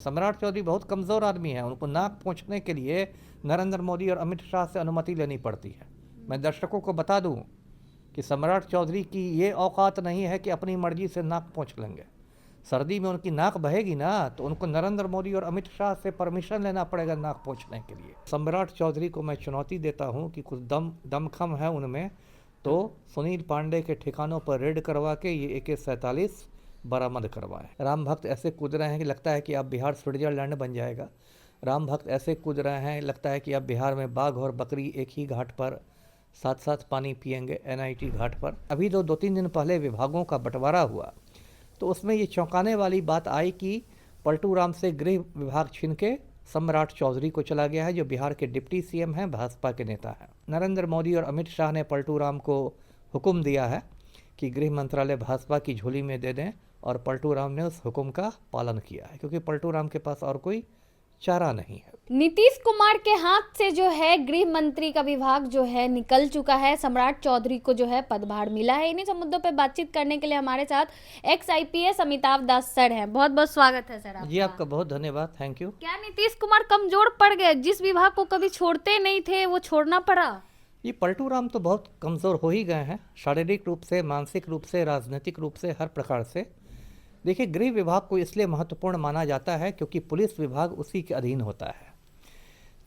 सम्राट चौधरी बहुत कमज़ोर आदमी है, उनको नाक पोंछने के लिए नरेंद्र मोदी और अमित शाह से अनुमति लेनी पड़ती है। मैं दर्शकों को बता दूं कि सम्राट चौधरी की ये औकात नहीं है कि अपनी मर्जी से नाक पोंछ लेंगे। सर्दी में उनकी नाक बहेगी ना तो उनको नरेंद्र मोदी और अमित शाह से परमिशन लेना पड़ेगा नाक पोंछने के लिए। सम्राट चौधरी को मैं चुनौती देता हूं कि कुछ दमखम है उनमें, तो सुनील पांडे के ठिकानों पर रेड करवा के ये AK-47 बरामद करवाएं। राम भक्त ऐसे कूद रहे हैं कि लगता है कि अब बिहार स्विट्जरलैंड बन जाएगा। राम भक्त ऐसे कूद रहे हैं लगता है कि अब बिहार में बाघ और बकरी एक ही घाट पर साथ साथ पानी पिएंगे, NIT घाट पर। अभी तो 2-3 दिन पहले विभागों का बंटवारा हुआ तो उसमें ये चौंकाने वाली बात आई कि पलटू राम से गृह विभाग छीन के सम्राट चौधरी को चला गया है, जो बिहार के डिप्टी CM हैं, भाजपा के नेता हैं। नरेंद्र मोदी और अमित शाह ने पलटू राम को हुक्म दिया है कि गृह मंत्रालय भाजपा की झोली में दे दें, और पलटू राम ने उस हुक्म का पालन किया है, क्योंकि पलटू राम के पास और कोई चारा नहीं है। नीतीश कुमार के हाथ से जो है गृह मंत्री का विभाग जो है निकल चुका है। सम्राट चौधरी को जो है पदभार मिला है। इन्हीं सब मुद्दों पे बातचीत करने के लिए हमारे साथ ex-IPS अमिताभ दास सर हैं। बहुत बहुत स्वागत है सर आपका। जी आपका बहुत धन्यवाद, थैंक यू। क्या नीतीश कुमार कमजोर पड़ गए? जिस विभाग को कभी छोड़ते नहीं थे वो छोड़ना पड़ा। ये पलटू राम तो बहुत कमज़ोर हो ही गए हैं, शारीरिक रूप से, मानसिक रूप से, राजनीतिक रूप से, हर प्रकार से। देखिए, गृह विभाग को इसलिए महत्वपूर्ण माना जाता है क्योंकि पुलिस विभाग उसी के अधीन होता है।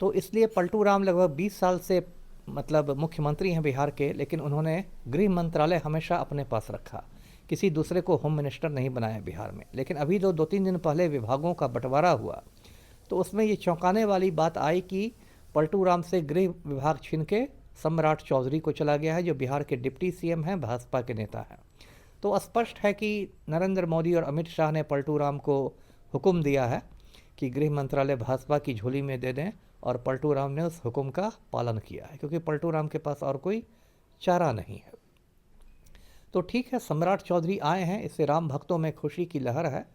तो इसलिए पलटू राम लगभग 20 साल से मुख्यमंत्री हैं बिहार के, लेकिन उन्होंने गृह मंत्रालय हमेशा अपने पास रखा, किसी दूसरे को होम मिनिस्टर नहीं बनाया बिहार में। लेकिन अभी तो 2-3 दिन पहले विभागों का बंटवारा हुआ तो उसमें ये चौंकाने वाली बात आई कि पलटू राम से गृह विभाग छीन के सम्राट चौधरी को चला गया है, जो बिहार के डिप्टी CM हैं, भाजपा के नेता हैं। तो स्पष्ट है कि नरेंद्र मोदी और अमित शाह ने पलटू राम को हुक्म दिया है कि गृह मंत्रालय भाजपा की झोली में दे दें, और पलटू राम ने उस हुक्म का पालन किया है, क्योंकि पलटू राम के पास और कोई चारा नहीं है। तो ठीक है, सम्राट चौधरी आए हैं, इससे राम भक्तों में खुशी की लहर है।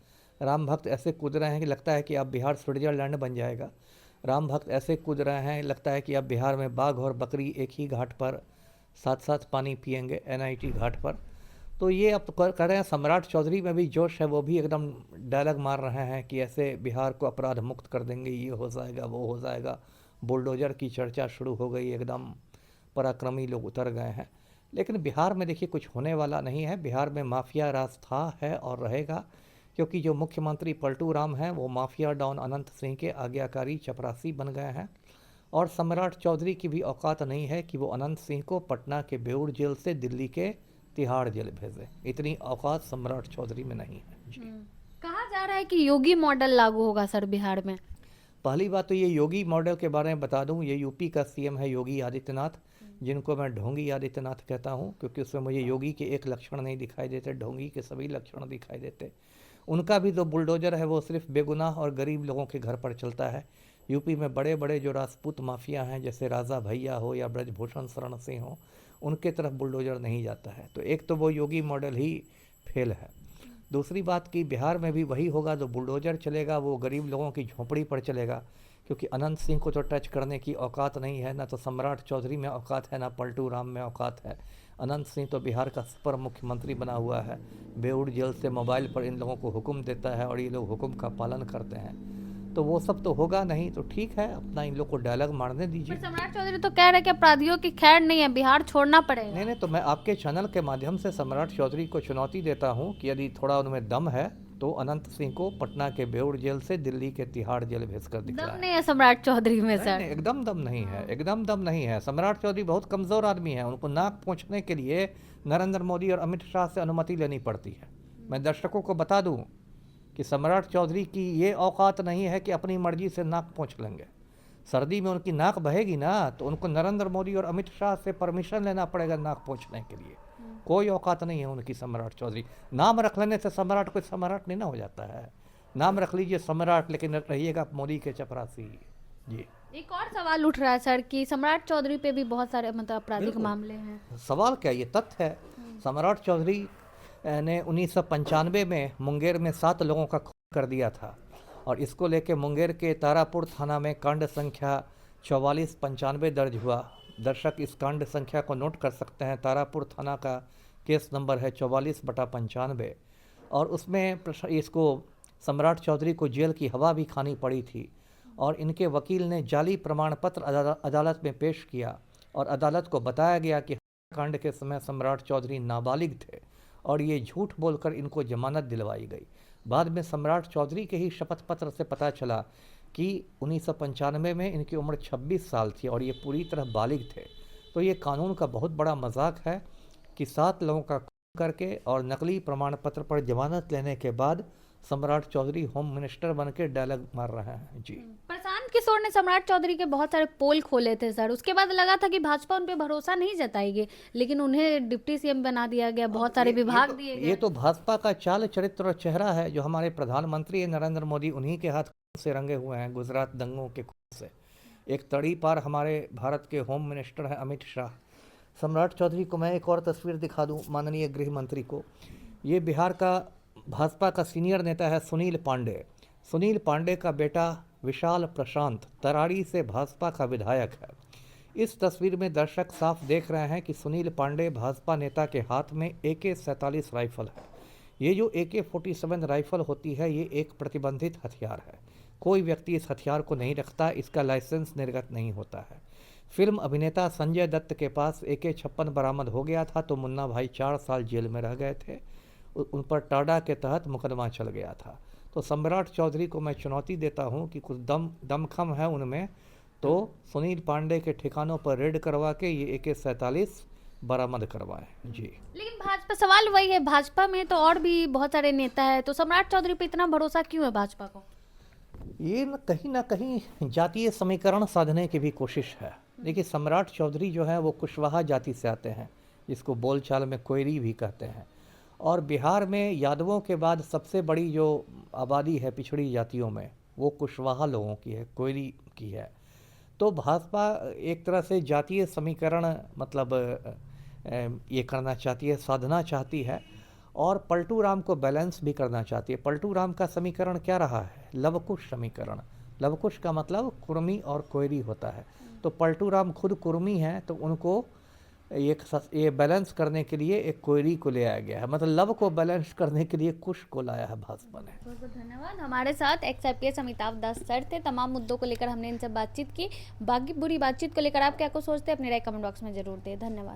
राम भक्त ऐसे कूद रहे हैं कि लगता है कि अब बिहार स्विट्जरलैंड बन जाएगा। राम भक्त ऐसे कूद रहे हैं लगता है कि अब बिहार में बाघ और बकरी एक ही घाट पर साथ साथ पानी पिएंगे, NIT घाट पर। तो ये अब कर रहे हैं। सम्राट चौधरी में भी जोश है, वो भी एकदम डायलॉग मार रहे हैं कि ऐसे बिहार को अपराध मुक्त कर देंगे, ये हो जाएगा, वो हो जाएगा। बुलडोजर की चर्चा शुरू हो गई, एकदम पराक्रमी लोग उतर गए हैं। लेकिन बिहार में देखिए कुछ होने वाला नहीं है। बिहार में माफिया राज था, है और रहेगा, क्योंकि जो मुख्यमंत्री पलटू राम हैं वो माफिया डॉन अनंत सिंह के आज्ञाकारी चपरासी बन गए हैं। और सम्राट चौधरी की भी औकात नहीं है कि वो अनंत सिंह को पटना के बेऊर जेल से दिल्ली के तिहाड़ जेल भेजे। इतनी औकात सम्राट चौधरी में नहीं है जी। कहा जा रहा है कि योगी मॉडल लागू होगा सर बिहार में। पहली बात तो ये योगी मॉडल के बारे में बता दूं, ये UP का CM है योगी आदित्यनाथ, जिनको मैं ढोंगी आदित्यनाथ कहता हूं, क्योंकि उसमें मुझे योगी के एक लक्षण नहीं दिखाई देते, ढोंगी के सभी लक्षण दिखाई देते। उनका भी जो बुलडोजर है वो सिर्फ बेगुनाह और गरीब लोगों के घर पर चलता है। UP में बड़े बड़े जो राजपूत माफिया हैं, जैसे राजा भैया हो या ब्रजभूषण शरण सिंह हो, उनके तरफ बुलडोजर नहीं जाता है। तो एक तो वो योगी मॉडल ही फेल है। दूसरी बात कि बिहार में भी वही होगा, जो बुलडोजर चलेगा वो गरीब लोगों की झोंपड़ी पर चलेगा, क्योंकि अनंत सिंह को तो टच करने की औकात नहीं है, ना तो सम्राट चौधरी में औकात है, ना पलटू राम में औकात है। अनंत सिंह तो बिहार का सुपर मुख्यमंत्री बना हुआ है, बेऊर जेल से मोबाइल पर इन लोगों को हुक्म देता है और ये लोग हुक्म का पालन करते हैं। तो वो सब तो होगा नहीं। तो ठीक है, अपना इन लोग को डायलॉग मारने दीजिए। सम्राट चौधरी तो कह रहे कि अपराधियों की खैर नहीं है, बिहार छोड़ना पड़ेगा। नहीं, तो मैं आपके चैनल के माध्यम से सम्राट चौधरी को चुनौती देता हूं कि यदि थोड़ा उनमें दम है तो अनंत सिंह को पटना के बेऊर जेल से दिल्ली के तिहाड़ जेल भेजकर दिखलाएं। दम नहीं है सम्राट चौधरी में सर। नहीं, एकदम दम नहीं है, एकदम दम नहीं है। सम्राट चौधरी बहुत कमज़ोर आदमी है, उनको नाक पोंछने के लिए नरेंद्र मोदी और अमित शाह से अनुमति लेनी पड़ती है। मैं दर्शकों को बता दूं कि सम्राट चौधरी की ये औकात नहीं है कि अपनी मर्जी से नाक पोंछ लेंगे। सर्दी में उनकी नाक बहेगी ना तो उनको नरेंद्र मोदी और अमित शाह से परमिशन लेना पड़ेगा नाक पोंछने के लिए। कोई औकात नहीं है उनकी सम्राट चौधरी। नाम रख लेने से सम्राट कोई सम्राट नहीं ना हो जाता है। नाम रख लीजिए सम्राट, लेकिन रहिएगा मोदी के चपरासी जी। एक और सवाल उठ रहा है सर कि सम्राट चौधरी पे भी बहुत सारे मतलब आपराधिक बिल्कुल। मामले हैं। सवाल क्या, ये तथ्य है। सम्राट चौधरी ने 1995 में मुंगेर में 7 लोगों का खून कर दिया था, और इसको लेके मुंगेर के तारापुर थाना में कांड संख्या 4495 दर्ज हुआ। दर्शक इस कांड संख्या को नोट कर सकते हैं। तारापुर थाना का केस नंबर है 44/95, और उसमें इसको सम्राट चौधरी को जेल की हवा भी खानी पड़ी थी और इनके वकील ने जाली प्रमाण पत्र अदालत में पेश किया और अदालत को बताया गया कि कांड के समय सम्राट चौधरी नाबालिग थे और ये झूठ बोलकर इनको जमानत दिलवाई गई। बाद में सम्राट चौधरी के ही शपथ पत्र से पता चला कि 1995 में इनकी उम्र 26 साल थी और ये पूरी तरह बालिग थे। तो ये कानून का बहुत बड़ा मजाक है कि 7 लोगों का खून करके और नकली प्रमाण पत्र पर जमानत लेने के बाद सम्राट चौधरी होम मिनिस्टर बन के डायलॉग मार रहे हैं। जी, प्रशांत किशोर ने सम्राट चौधरी के बहुत सारे पोल खोले थे सर, उसके बाद लगा था कि भाजपा उन पे भरोसा नहीं जताएगी, लेकिन उन्हें डिप्टी सीएम बना दिया गया, बहुत सारे विभाग दिए गए। ये तो भाजपा का चाल चरित्र और चेहरा है जो हमारे प्रधानमंत्री नरेंद्र मोदी उन्हीं के हाथ से रंगे हुए हैं, गुजरात दंगों के खून से। एक तड़ी पार हमारे भारत के होम मिनिस्टर हैं अमित शाह। सम्राट चौधरी को मैं एक और तस्वीर दिखा दूं, माननीय गृह मंत्री को। ये बिहार का भाजपा का सीनियर नेता है सुनील पांडे। सुनील पांडे का बेटा विशाल प्रशांत तराड़ी से भाजपा का विधायक है। इस तस्वीर में दर्शक साफ देख रहे हैं कि सुनील पांडे भाजपा नेता के हाथ में AK-47 राइफल है। ये जो AK-47 राइफल होती है ये एक प्रतिबंधित हथियार है। कोई व्यक्ति इस हथियार को नहीं रखता, इसका लाइसेंस निर्गत नहीं होता है। फिल्म अभिनेता संजय दत्त के पास AK-56 बरामद हो गया था तो मुन्ना भाई 4 साल जेल में रह गए थे। उन पर टाडा के तहत मुकदमा चल गया था। तो सम्राट चौधरी को मैं चुनौती देता हूं कि कुछ दमखम है उनमें, तो सुनील पांडे के ठिकानों पर रेड करवा के ये AK-47 बरामद करवाएं। जी, लेकिन भाजपा, सवाल वही है, भाजपा में तो और भी बहुत सारे नेता है, तो सम्राट चौधरी पे इतना भरोसा क्यों है भाजपा को? ये ना कहीं जातीय समीकरण साधने की भी कोशिश है। देखिए, सम्राट चौधरी जो है वो कुशवाहा जाति से आते हैं, जिसको बोलचाल में कोयरी भी कहते हैं। और बिहार में यादवों के बाद सबसे बड़ी जो आबादी है पिछड़ी जातियों में वो कुशवाहा लोगों की है, कोयरी की है। तो भाजपा एक तरह से जातीय समीकरण मतलब ये करना चाहती है, साधना चाहती है और पलटू राम को बैलेंस भी करना चाहती है। पलटू राम का समीकरण क्या रहा है? लवकुश समीकरण। लवकुश का मतलब कुर्मी और कोयरी होता है। तो पलटू राम खुद कुर्मी हैं तो उनको ये बैलेंस करने के लिए एक कोयरी को ले आया गया है, मतलब लव को बैलेंस करने के लिए कुश को लाया है भाजपा ने। बहुत बहुत धन्यवाद। हमारे साथ XIPS अमिताभ दास सर थे। तमाम मुद्दों को लेकर हमने इनसे बातचीत की। बाकी बुरी बातचीत को लेकर आप क्या कुछ सोचते हैं, अपनी राय कमेंट बॉक्स में जरूर दें। धन्यवाद।